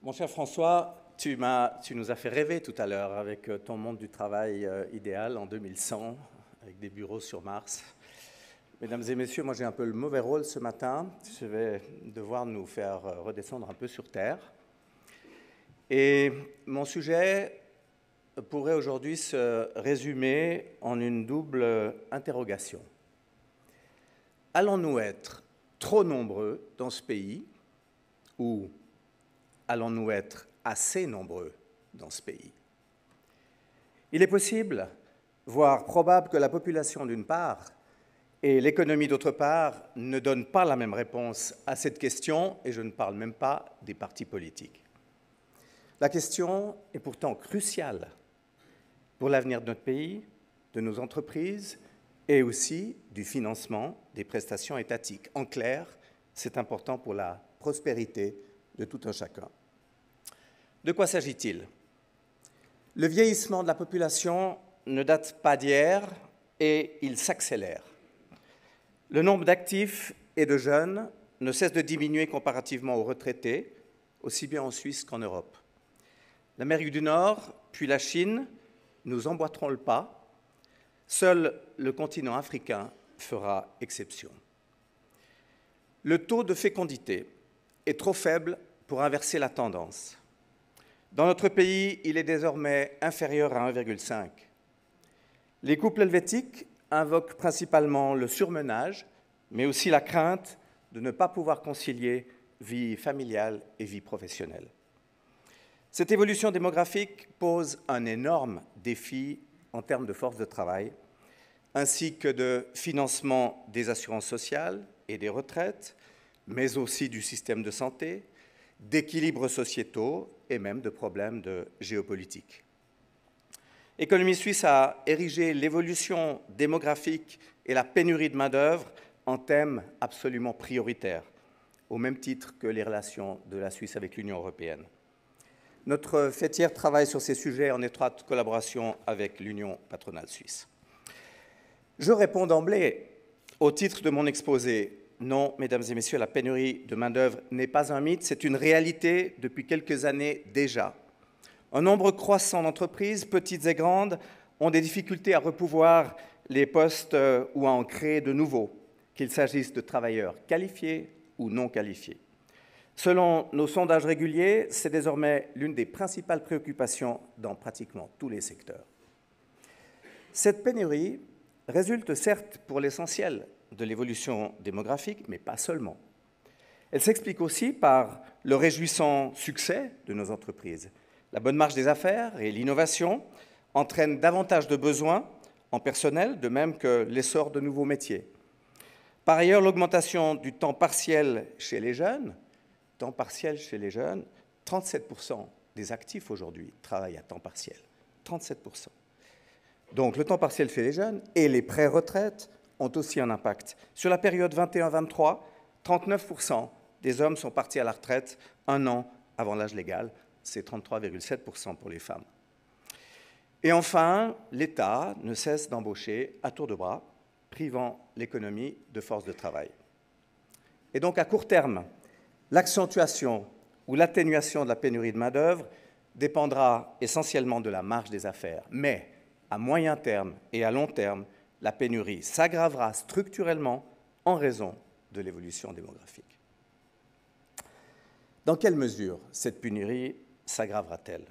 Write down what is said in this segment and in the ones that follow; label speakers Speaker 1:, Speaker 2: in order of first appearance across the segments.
Speaker 1: Mon cher François, tu nous as fait rêver tout à l'heure avec ton monde du travail idéal en 2100, avec des bureaux sur Mars. Mesdames et messieurs, moi j'ai un peu le mauvais rôle ce matin. Je vais devoir nous faire redescendre un peu sur Terre. Et mon sujet pourrait aujourd'hui se résumer en une double interrogation. Allons-nous être trop nombreux dans ce pays ou allons-nous être assez nombreux dans ce pays? Il est possible, voire probable, que la population d'une part et l'économie d'autre part ne donnent pas la même réponse à cette question, et je ne parle même pas des partis politiques. La question est pourtant cruciale pour l'avenir de notre pays, de nos entreprises et aussi du financement des prestations étatiques. En clair, c'est important pour la prospérité de tout un chacun. De quoi s'agit-il? Le vieillissement de la population ne date pas d'hier et il s'accélère. Le nombre d'actifs et de jeunes ne cesse de diminuer comparativement aux retraités, aussi bien en Suisse qu'en Europe. L'Amérique du Nord, puis la Chine, nous emboîteront le pas. Seul le continent africain fera exception. Le taux de fécondité est trop faible pour inverser la tendance. Dans notre pays, il est désormais inférieur à 1,5. Les couples helvétiques invoquent principalement le surmenage, mais aussi la crainte de ne pas pouvoir concilier vie familiale et vie professionnelle. Cette évolution démographique pose un énorme défi en termes de force de travail, ainsi que de financement des assurances sociales et des retraites, mais aussi du système de santé, d'équilibres sociétaux et même de problèmes de géopolitique. Économie Suisse a érigé l'évolution démographique et la pénurie de main-d'œuvre en thèmes absolument prioritaires, au même titre que les relations de la Suisse avec l'Union européenne. Notre fêtière travaille sur ces sujets en étroite collaboration avec l'Union patronale suisse. Je réponds d'emblée au titre de mon exposé. Non, mesdames et messieurs, la pénurie de main-d'œuvre n'est pas un mythe, c'est une réalité depuis quelques années déjà. Un nombre croissant d'entreprises, petites et grandes, ont des difficultés à repouvoir les postes ou à en créer de nouveaux, qu'il s'agisse de travailleurs qualifiés ou non qualifiés. Selon nos sondages réguliers, c'est désormais l'une des principales préoccupations dans pratiquement tous les secteurs. Cette pénurie résulte certes pour l'essentiel de l'évolution démographique, mais pas seulement. Elle s'explique aussi par le réjouissant succès de nos entreprises. La bonne marche des affaires et l'innovation entraînent davantage de besoins en personnel, de même que l'essor de nouveaux métiers. Par ailleurs, l'augmentation du temps partiel chez les jeunes, 37% des actifs aujourd'hui travaillent à temps partiel, 37%. Donc le temps partiel chez les jeunes et les pré-retraites ont aussi un impact. Sur la période 21-23, 39% des hommes sont partis à la retraite un an avant l'âge légal, c'est 33,7% pour les femmes. Et enfin, l'État ne cesse d'embaucher à tour de bras, privant l'économie de force de travail. Et donc à court terme, l'accentuation ou l'atténuation de la pénurie de main-d'œuvre dépendra essentiellement de la marge des affaires. Mais à moyen terme et à long terme, la pénurie s'aggravera structurellement en raison de l'évolution démographique. Dans quelle mesure cette pénurie s'aggravera-t-elle?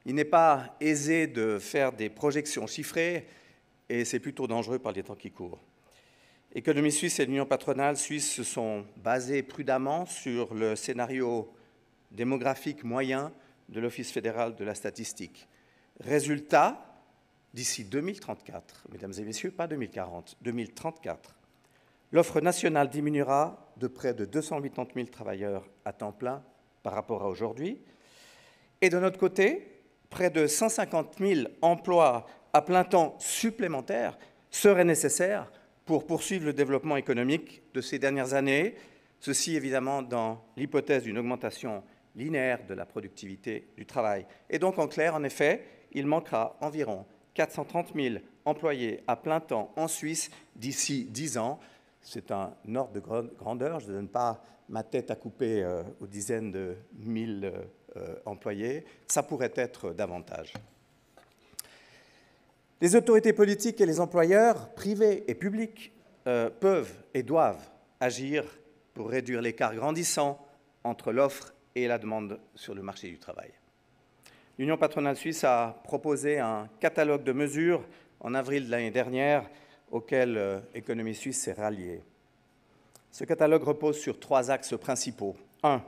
Speaker 1: Il n'est pas aisé de faire des projections chiffrées et c'est plutôt dangereux par les temps qui courent. Économie Suisse et l'Union patronale suisse se sont basés prudemment sur le scénario démographique moyen de l'Office fédéral de la statistique. Résultat, d'ici 2034, mesdames et messieurs, pas 2040, 2034, l'offre nationale diminuera de près de 280 000 travailleurs à temps plein par rapport à aujourd'hui. Et de notre côté, près de 150 000 emplois à plein temps supplémentaires seraient nécessaires pour poursuivre le développement économique de ces dernières années, ceci évidemment dans l'hypothèse d'une augmentation linéaire de la productivité du travail. Et donc, en clair, en effet, il manquera environ 430 000 employés à plein temps en Suisse d'ici 10 ans, c'est un ordre de grandeur. Je ne donne pas ma tête à couper aux dizaines de mille employés. Ça pourrait être davantage. Les autorités politiques et les employeurs, privés et publics, peuvent et doivent agir pour réduire l'écart grandissant entre l'offre et la demande sur le marché du travail. L'Union patronale suisse a proposé un catalogue de mesures en avril de l'année dernière auquel Économie suisse s'est ralliée. Ce catalogue repose sur 3 axes principaux. 1.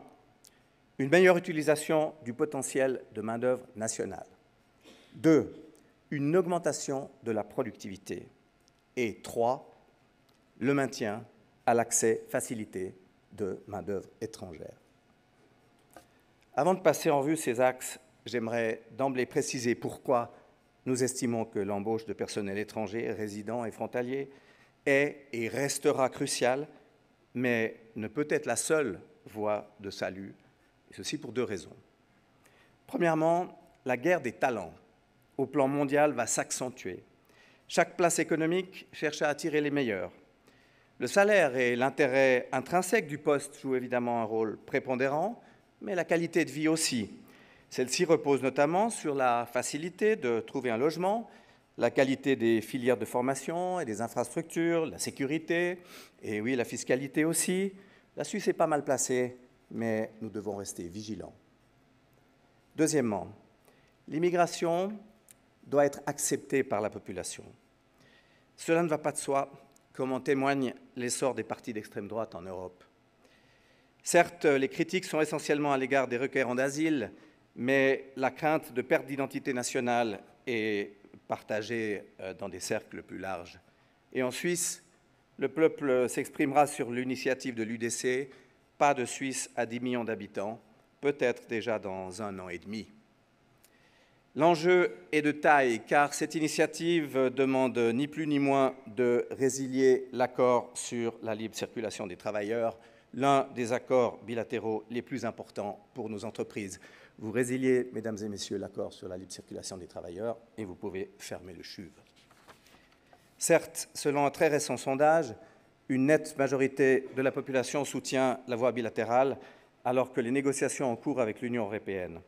Speaker 1: Une meilleure utilisation du potentiel de main-d'œuvre nationale. 2. Une augmentation de la productivité. Et 3. Le maintien à l'accès facilité de main-d'œuvre étrangère. Avant de passer en revue ces axes, j'aimerais d'emblée préciser pourquoi nous estimons que l'embauche de personnel étranger, résident et frontalier est et restera cruciale, mais ne peut être la seule voie de salut, et ceci pour 2 raisons. Premièrement, la guerre des talents au plan mondial va s'accentuer. Chaque place économique cherche à attirer les meilleurs. Le salaire et l'intérêt intrinsèque du poste jouent évidemment un rôle prépondérant, mais la qualité de vie aussi. Celle-ci repose notamment sur la facilité de trouver un logement, la qualité des filières de formation et des infrastructures, la sécurité, et oui, la fiscalité aussi. La Suisse est pas mal placée, mais nous devons rester vigilants. Deuxièmement, l'immigration doit être acceptée par la population. Cela ne va pas de soi, comme en témoigne l'essor des partis d'extrême droite en Europe. Certes, les critiques sont essentiellement à l'égard des requérants d'asile, mais la crainte de perte d'identité nationale est partagée dans des cercles plus larges. Et en Suisse, le peuple s'exprimera sur l'initiative de l'UDC, pas de Suisse à 10 millions d'habitants, peut-être déjà dans 1 an et demi. L'enjeu est de taille, car cette initiative demande ni plus ni moins de résilier l'accord sur la libre circulation des travailleurs, l'un des accords bilatéraux les plus importants pour nos entreprises. Vous résiliez, mesdames et messieurs, l'accord sur la libre circulation des travailleurs et vous pouvez fermer le CHUV. Certes, selon un très récent sondage, une nette majorité de la population soutient la voie bilatérale, alors que les négociations en cours avec l'Union européenne,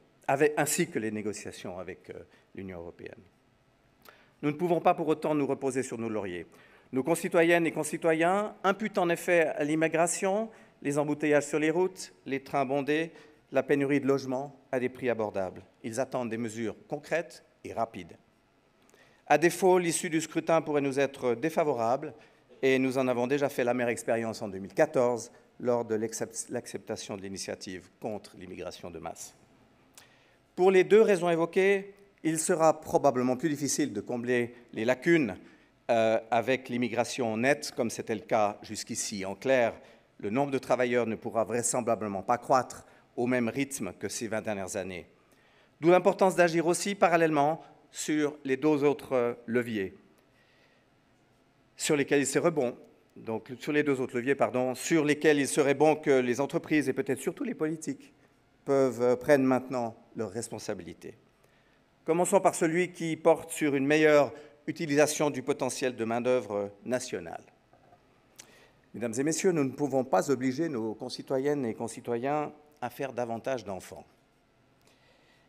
Speaker 1: ainsi que les négociations avec l'Union européenne. Nous ne pouvons pas pour autant nous reposer sur nos lauriers. Nos concitoyennes et concitoyens imputent en effet à l'immigration les embouteillages sur les routes, les trains bondés, la pénurie de logements à des prix abordables. Ils attendent des mesures concrètes et rapides. À défaut, l'issue du scrutin pourrait nous être défavorable et nous en avons déjà fait l'amère expérience en 2014 lors de l'acceptation de l'initiative contre l'immigration de masse. Pour les 2 raisons évoquées, il sera probablement plus difficile de combler les lacunes avec l'immigration nette, comme c'était le cas jusqu'ici. En clair, le nombre de travailleurs ne pourra vraisemblablement pas croître au même rythme que ces 20 dernières années. D'où l'importance d'agir aussi parallèlement sur les 2 autres leviers, sur lesquels il serait bon, sur lesquels il serait bon que les entreprises et peut-être surtout les politiques prennent maintenant leurs responsabilités. Commençons par celui qui porte sur une meilleure utilisation du potentiel de main-d'œuvre nationale. Mesdames et messieurs, nous ne pouvons pas obliger nos concitoyennes et concitoyens à faire davantage d'enfants.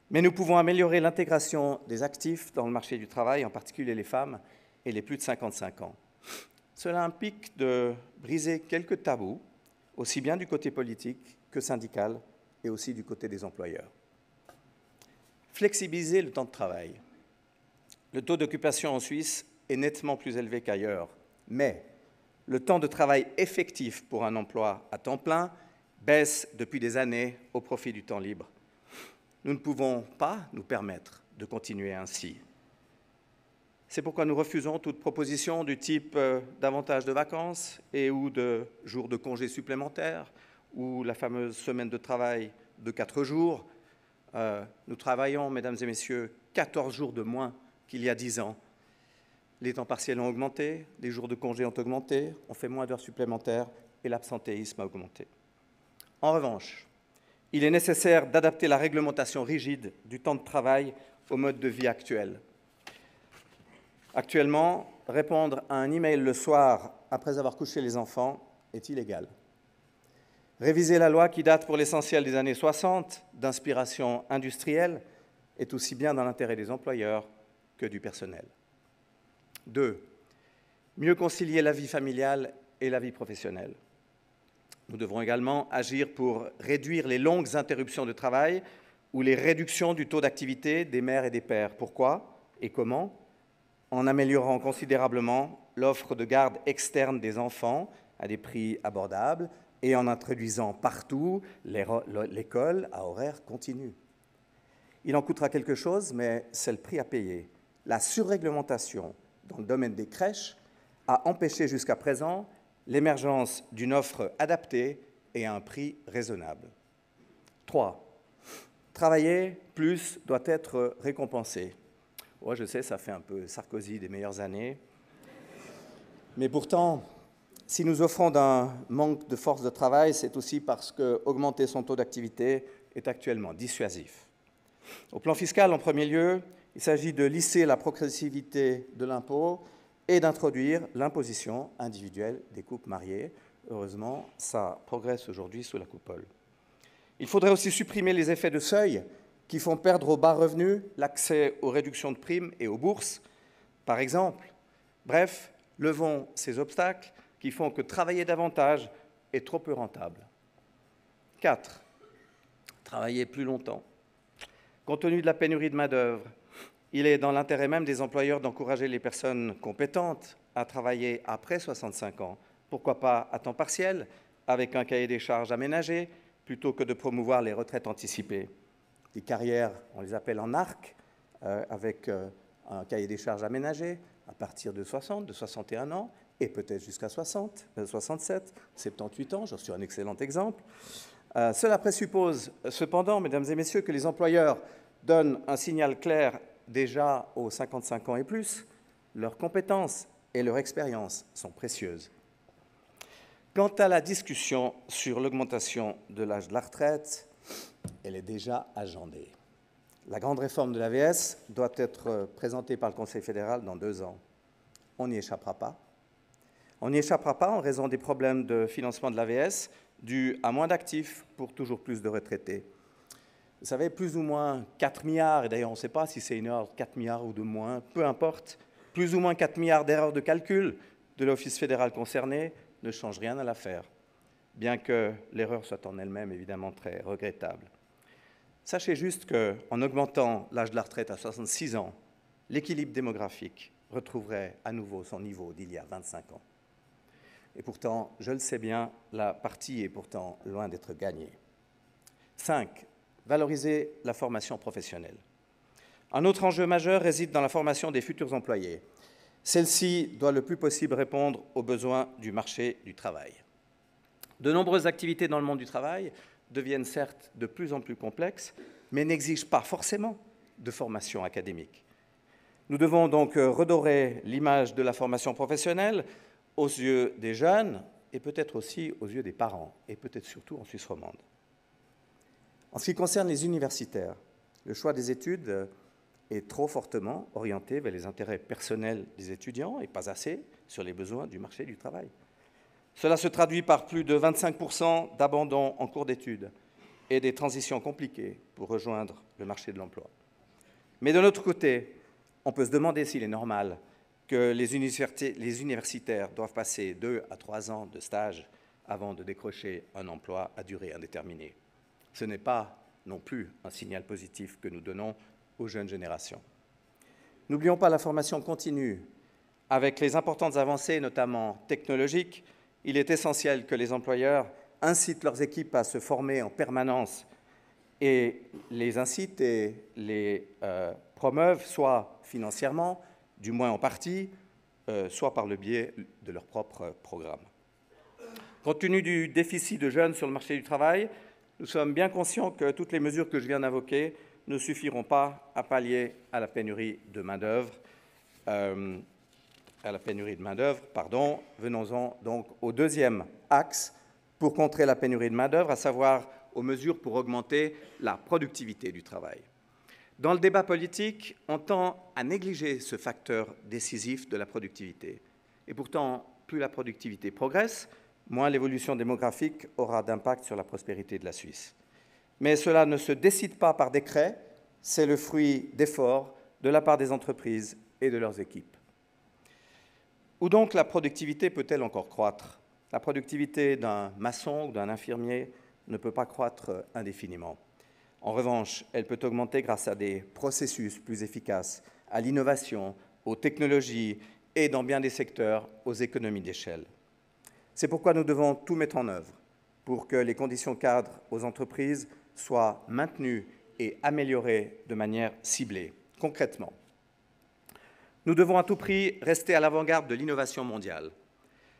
Speaker 1: Mais nous pouvons améliorer l'intégration des actifs dans le marché du travail, en particulier les femmes et les plus de 55 ans. Cela implique de briser quelques tabous, aussi bien du côté politique que syndical et aussi du côté des employeurs. Flexibiliser le temps de travail. Le taux d'occupation en Suisse est nettement plus élevé qu'ailleurs, mais le temps de travail effectif pour un emploi à temps plein baisse depuis des années au profit du temps libre. Nous ne pouvons pas nous permettre de continuer ainsi. C'est pourquoi nous refusons toute proposition du type davantage de vacances et ou de jours de congés supplémentaires ou la fameuse semaine de travail de 4 jours. Nous travaillons, mesdames et messieurs, 14 jours de moins qu'il y a 10 ans. Les temps partiels ont augmenté, les jours de congés ont augmenté, on fait moins d'heures supplémentaires et l'absentéisme a augmenté. En revanche, il est nécessaire d'adapter la réglementation rigide du temps de travail au mode de vie actuel. Actuellement, répondre à un email le soir après avoir couché les enfants est illégal. Réviser la loi qui date pour l'essentiel des années 60, d'inspiration industrielle, est aussi bien dans l'intérêt des employeurs que du personnel. 2. Mieux concilier la vie familiale et la vie professionnelle. Nous devrons également agir pour réduire les longues interruptions de travail ou les réductions du taux d'activité des mères et des pères. Pourquoi et comment? En améliorant considérablement l'offre de garde externe des enfants à des prix abordables et en introduisant partout l'école à horaire continu. Il en coûtera quelque chose, mais c'est le prix à payer. La surréglementation dans le domaine des crèches a empêché jusqu'à présent l'émergence d'une offre adaptée et à un prix raisonnable. 3. Travailler plus doit être récompensé. Ouais, je sais, ça fait un peu Sarkozy des meilleures années. Mais pourtant, si nous offrons d'un manque de force de travail, c'est aussi parce qu'augmenter son taux d'activité est actuellement dissuasif. Au plan fiscal, en premier lieu, il s'agit de lisser la progressivité de l'impôt et d'introduire l'imposition individuelle des couples mariés. Heureusement, ça progresse aujourd'hui sous la coupole. Il faudrait aussi supprimer les effets de seuil qui font perdre aux bas revenus l'accès aux réductions de primes et aux bourses, par exemple. Bref, levons ces obstacles qui font que travailler davantage est trop peu rentable. 4. Travailler plus longtemps. Compte tenu de la pénurie de main-d'œuvre, il est dans l'intérêt même des employeurs d'encourager les personnes compétentes à travailler après 65 ans. Pourquoi pas à temps partiel, avec un cahier des charges aménagé, plutôt que de promouvoir les retraites anticipées. Des carrières, on les appelle en arc, avec un cahier des charges aménagé à partir de 60, de 61 ans, et peut-être jusqu'à 60, 67, 78 ans, j'en suis un excellent exemple. Cela présuppose cependant, mesdames et messieurs, que les employeurs donnent un signal clair déjà aux 55 ans et plus. Leurs compétences et leur expérience sont précieuses. Quant à la discussion sur l'augmentation de l'âge de la retraite, elle est déjà agendée. La grande réforme de l'AVS doit être présentée par le Conseil fédéral dans 2 ans. On n'y échappera pas. On n'y échappera pas en raison des problèmes de financement de l'AVS dus à moins d'actifs pour toujours plus de retraités. Vous savez, plus ou moins 4 milliards, et d'ailleurs on ne sait pas si c'est une erreur de 4 milliards ou de moins, peu importe, plus ou moins 4 milliards d'erreurs de calcul de l'Office fédéral concerné ne change rien à l'affaire, bien que l'erreur soit en elle-même évidemment très regrettable. Sachez juste qu'en augmentant l'âge de la retraite à 66 ans, l'équilibre démographique retrouverait à nouveau son niveau d'il y a 25 ans. Et pourtant, je le sais bien, la partie est pourtant loin d'être gagnée. 5. Valoriser la formation professionnelle. Un autre enjeu majeur réside dans la formation des futurs employés. Celle-ci doit le plus possible répondre aux besoins du marché du travail. De nombreuses activités dans le monde du travail deviennent certes de plus en plus complexes, mais n'exigent pas forcément de formation académique. Nous devons donc redorer l'image de la formation professionnelle aux yeux des jeunes et peut-être aussi aux yeux des parents, et peut-être surtout en Suisse romande. En ce qui concerne les universitaires, le choix des études est trop fortement orienté vers les intérêts personnels des étudiants et pas assez sur les besoins du marché du travail. Cela se traduit par plus de 25% d'abandon en cours d'études et des transitions compliquées pour rejoindre le marché de l'emploi. Mais de l'autre côté, on peut se demander s'il est normal que les universitaires doivent passer 2 à 3 ans de stage avant de décrocher un emploi à durée indéterminée. Ce n'est pas non plus un signal positif que nous donnons aux jeunes générations. N'oublions pas la formation continue. Avec les importantes avancées, notamment technologiques, il est essentiel que les employeurs incitent leurs équipes à se former en permanence et les incitent et les promeuvent, soit financièrement, du moins en partie, soit par le biais de leur propre programme. Compte tenu du déficit de jeunes sur le marché du travail, nous sommes bien conscients que toutes les mesures que je viens d'invoquer ne suffiront pas à pallier à la pénurie de main-d'œuvre. Venons-en donc au deuxième axe pour contrer la pénurie de main-d'œuvre, à savoir aux mesures pour augmenter la productivité du travail. Dans le débat politique, on tend à négliger ce facteur décisif de la productivité. Et pourtant, plus la productivité progresse, moins l'évolution démographique aura d'impact sur la prospérité de la Suisse. Mais cela ne se décide pas par décret, c'est le fruit d'efforts de la part des entreprises et de leurs équipes. Où donc la productivité peut-elle encore croître? La productivité d'un maçon ou d'un infirmier ne peut pas croître indéfiniment. En revanche, elle peut augmenter grâce à des processus plus efficaces, à l'innovation, aux technologies et, dans bien des secteurs, aux économies d'échelle. C'est pourquoi nous devons tout mettre en œuvre pour que les conditions cadres aux entreprises soient maintenues et améliorées de manière ciblée. Concrètement, nous devons à tout prix rester à l'avant-garde de l'innovation mondiale,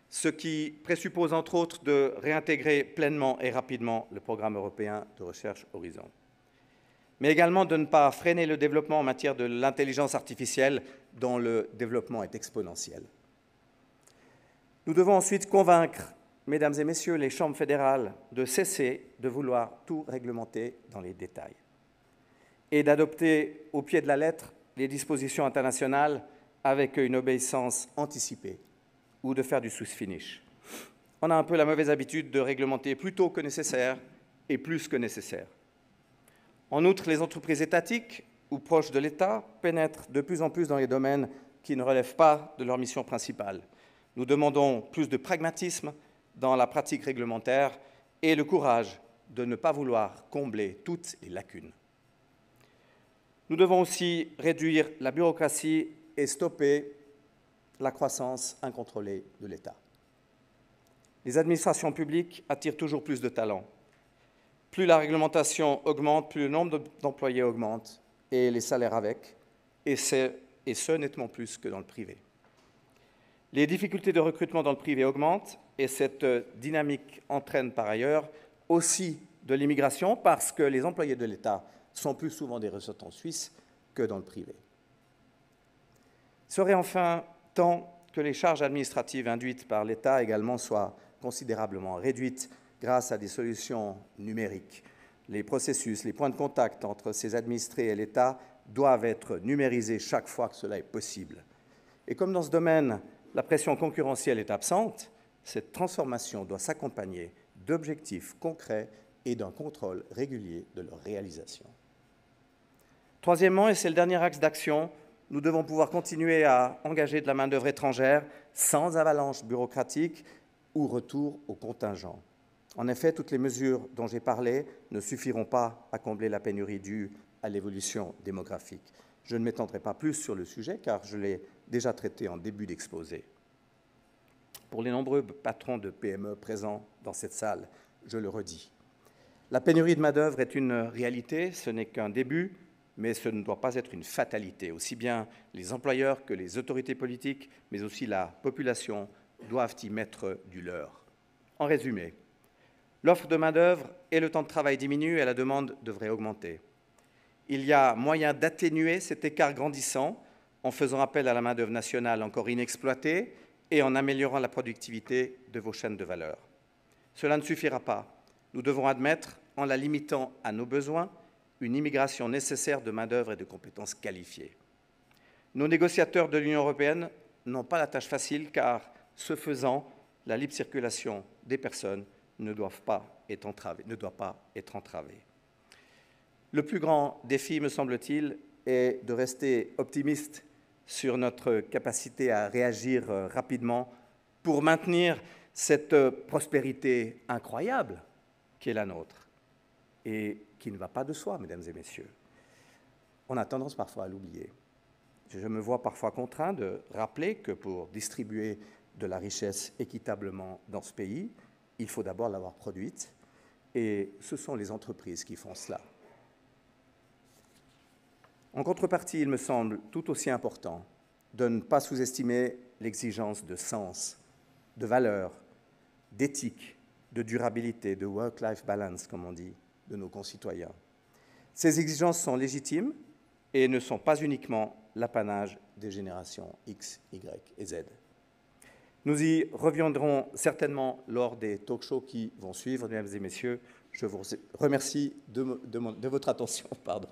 Speaker 1: ce qui présuppose entre autres de réintégrer pleinement et rapidement le programme européen de recherche Horizon, mais également de ne pas freiner le développement en matière de l'intelligence artificielle dont le développement est exponentiel. Nous devons ensuite convaincre, mesdames et messieurs, les chambres fédérales de cesser de vouloir tout réglementer dans les détails et d'adopter au pied de la lettre les dispositions internationales avec une obéissance anticipée ou de faire du Swiss-finish. On a un peu la mauvaise habitude de réglementer plus tôt que nécessaire et plus que nécessaire. En outre, les entreprises étatiques ou proches de l'État pénètrent de plus en plus dans les domaines qui ne relèvent pas de leur mission principale. Nous demandons plus de pragmatisme dans la pratique réglementaire et le courage de ne pas vouloir combler toutes les lacunes. Nous devons aussi réduire la bureaucratie et stopper la croissance incontrôlée de l'État. Les administrations publiques attirent toujours plus de talents. Plus la réglementation augmente, plus le nombre d'employés augmente et les salaires avec, et ce nettement plus que dans le privé. Les difficultés de recrutement dans le privé augmentent et cette dynamique entraîne par ailleurs aussi de l'immigration parce que les employés de l'État sont plus souvent des ressortissants suisses que dans le privé. Il serait enfin temps que les charges administratives induites par l'État également soient considérablement réduites grâce à des solutions numériques. Les processus, les points de contact entre ces administrés et l'État doivent être numérisés chaque fois que cela est possible. Et comme dans ce domaine, la pression concurrentielle est absente, cette transformation doit s'accompagner d'objectifs concrets et d'un contrôle régulier de leur réalisation. Troisièmement, et c'est le dernier axe d'action, nous devons pouvoir continuer à engager de la main-d'œuvre étrangère sans avalanche bureaucratique ou retour au contingent. En effet, toutes les mesures dont j'ai parlé ne suffiront pas à combler la pénurie due à l'évolution démographique. Je ne m'étendrai pas plus sur le sujet car je l'ai déjà traité en début d'exposé. Pour les nombreux patrons de PME présents dans cette salle, je le redis. La pénurie de main-d'œuvre est une réalité, ce n'est qu'un début, mais ce ne doit pas être une fatalité. Aussi bien les employeurs que les autorités politiques, mais aussi la population, doivent y mettre du leur. En résumé, l'offre de main-d'œuvre et le temps de travail diminuent et la demande devrait augmenter. Il y a moyen d'atténuer cet écart grandissant en faisant appel à la main-d'œuvre nationale encore inexploitée et en améliorant la productivité de vos chaînes de valeur. Cela ne suffira pas. Nous devons admettre, en la limitant à nos besoins, une immigration nécessaire de main-d'œuvre et de compétences qualifiées. Nos négociateurs de l'Union européenne n'ont pas la tâche facile car, ce faisant, la libre circulation des personnes ne doit pas être entravée. Le plus grand défi, me semble-t-il, est de rester optimiste sur notre capacité à réagir rapidement pour maintenir cette prospérité incroyable qui est la nôtre et qui ne va pas de soi, mesdames et messieurs. On a tendance parfois à l'oublier. Je me vois parfois contraint de rappeler que pour distribuer de la richesse équitablement dans ce pays, il faut d'abord l'avoir produite, et ce sont les entreprises qui font cela. En contrepartie, il me semble tout aussi important de ne pas sous-estimer l'exigence de sens, de valeur, d'éthique, de durabilité, de work-life balance, comme on dit, de nos concitoyens. Ces exigences sont légitimes et ne sont pas uniquement l'apanage des générations X, Y et Z. Nous y reviendrons certainement lors des talk-shows qui vont suivre, mesdames et messieurs. Je vous remercie de votre attention. Pardon.